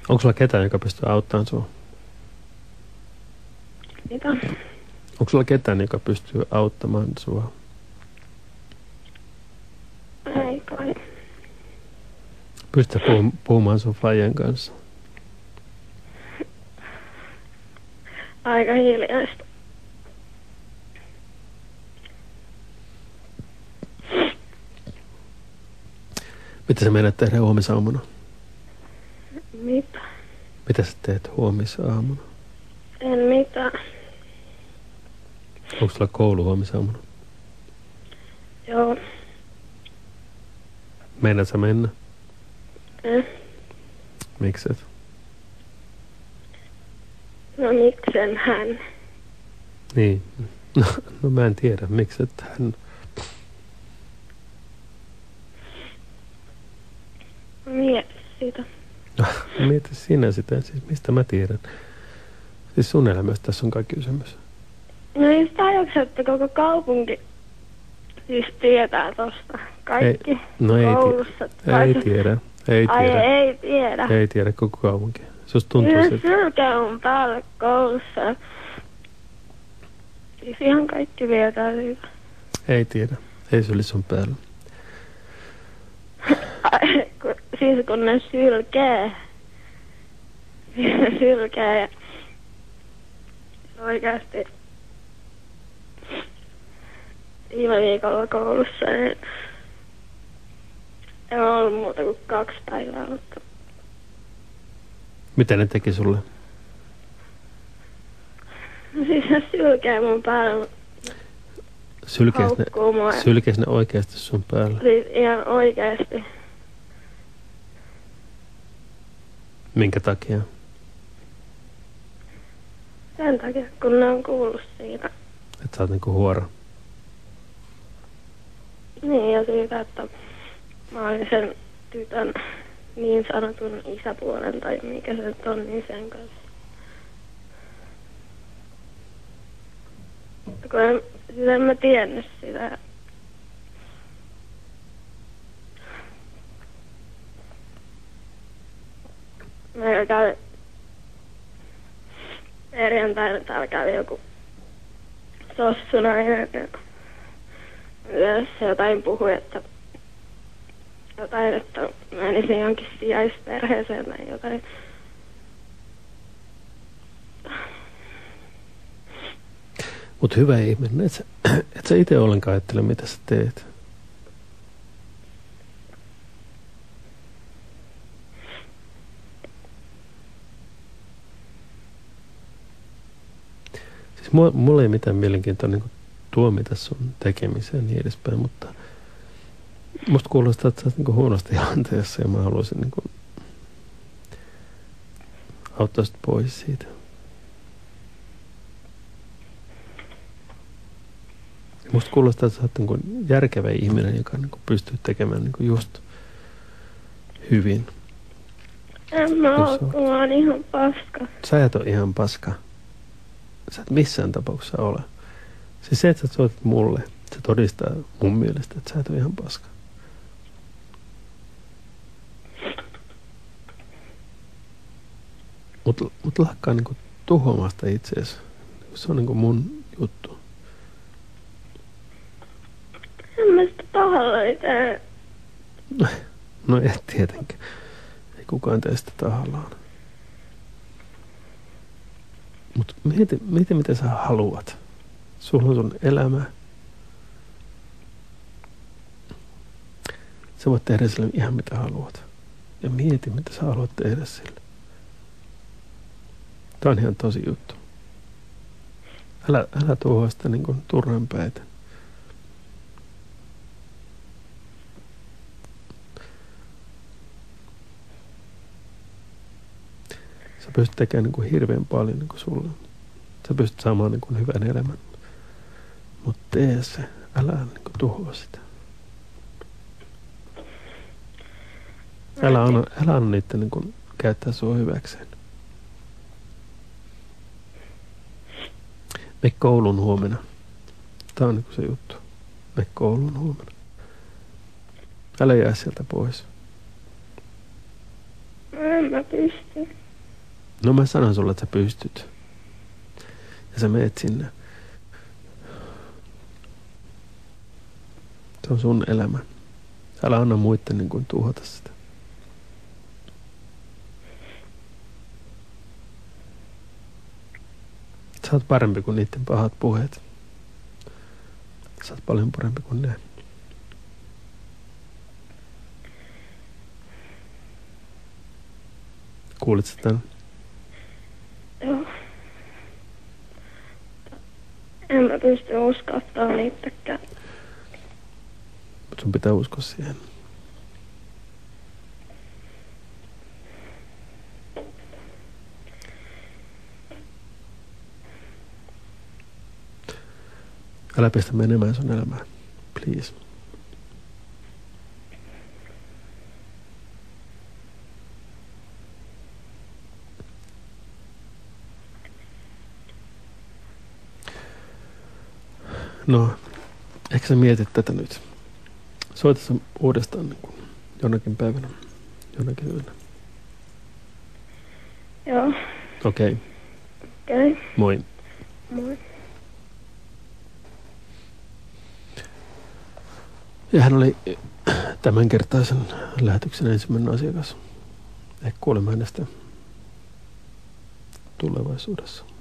Onko sulla ketään, joka pystyy auttamaan sua? Mitä? Onko sulla ketään, joka pystyy auttamaan sua? Ei kai. Pystytkö puhumaan sun faijan kanssa? Aika hiljaista. Mitä sä meinaat tehdä huomisaamuna? Mitä? Mitä sä teet huomisaamuna? En mitään. Onko sulla koulu huomisaamuna? Joo. Meinaat sä mennä? Mikset? No miksen hän? Niin. No mä en tiedä, mikset hän... Mieti sitä. Mieti sinä sitä, siis mistä mä tiedän. Siis sun elämästä tässä on kaikki kysymys. No ei sitä jaksa, että koko kaupunki siis tietää tosta. Kaikki No ei koulussa. Ei tiedä. Ei Ai tiedä. ei tiedä. Ei tiedä koko kaupunki. Susta tuntuu Yhden siltä. sylkeä on päällä koulussa. Siis ihan kaikki tietää siitä. Ei tiedä. Ei se oli sun päällä. Siis kun ne sylkee. Ne sylkee ja oikeasti viime viikolla koulussa niin ei ole ollut muuta kuin 2 päivää, mutta Mitä ne teki sulle? no siis ne sylkee mun päällä. Haukkuu mua. Sylkees ne oikeasti sun päällä? Siis ihan oikeesti. Minkä takia? Sen takia, kun ne on kuullut siitä. Että sä oot niinku huora. Niin, ja siitä, että mä olin sen tytön niin sanotun isäpuolen, tai mikä se nyt on, niin sen kanssa. Kun en mä tiennyt sitä. Meillä kävi perjantaina, täällä kävi joku sossunainen. Se jotain puhui, että menisin jonkin sijaisperheeseen tai jotain. Mut hyvä ihminen, et sä ite ollenkaan ajattele, mitä sä teet. Siis mulla ei mitään mielenkiintoa niin tuomita sun tekemiseen ja niin edespäin, mutta musta kuulostaa, että sä oot niin huonosti tilanteessa ja mä haluaisin niin auttaa sit pois siitä. Musta kuulostaa, että sä oot niin järkevä ihminen, joka niin pystyy tekemään niin just hyvin. En mä oo, kun mä oon ihan paska. Sä et ole ihan paska. Sä et missään tapauksessa ole. Siis se, että sä soitat mulle, se todistaa mun mielestä, että sä et ole ihan paska. Mut lakkaa niinku tuhoamasta itseesi. Se on niinku mun juttu. En mä sitä tahallani tee. No et tietenkään. Ei kukaan tee sitä tahallaan. Mut mieti mitä sä haluat. Sulla on sun elämä. Sä voit tehdä sille ihan mitä haluat. Ja mieti mitä sä haluat tehdä sille. Tää on ihan tosi juttu. Älä tuhoa sitä niin kuin turhan päitä. Sä pystyt tekemään niin kuin hirveän paljon niin kuin sulle. Sä pystyt saamaan niin kuin hyvän elämän. Mutta tee se. Älä niin kuin tuhoa sitä. Älä anna niitä niin kuin käyttää sua hyväkseen. Me koulun huomenna. Tää on niin kuin se juttu. Me koulun huomenna. Älä jää sieltä pois. En En mä pysty. No mä sanon sulle, että sä pystyt. Ja sä meet sinne. Se on sun elämä. Älä anna muitten niin kuin tuhota sitä. Sä oot parempi kuin niiden pahat puheet. Sä oot paljon parempi kuin ne. Kuulit sä tän? Joo. En mä pysty uskottaa niitäkään. Mut sun pitää uskoa siihen. Älä pistä menemään sun elämään. Please. No, ehkä sä mietit tätä nyt. Soita sä uudestaan niin kuin jonakin päivänä, jonakin yönä. Joo. Okei. Okei. Moi. Moi. Ja hän oli tämänkertaisen lähetyksen ensimmäinen asiakas. Ehkä kuulemme hänestä tulevaisuudessa.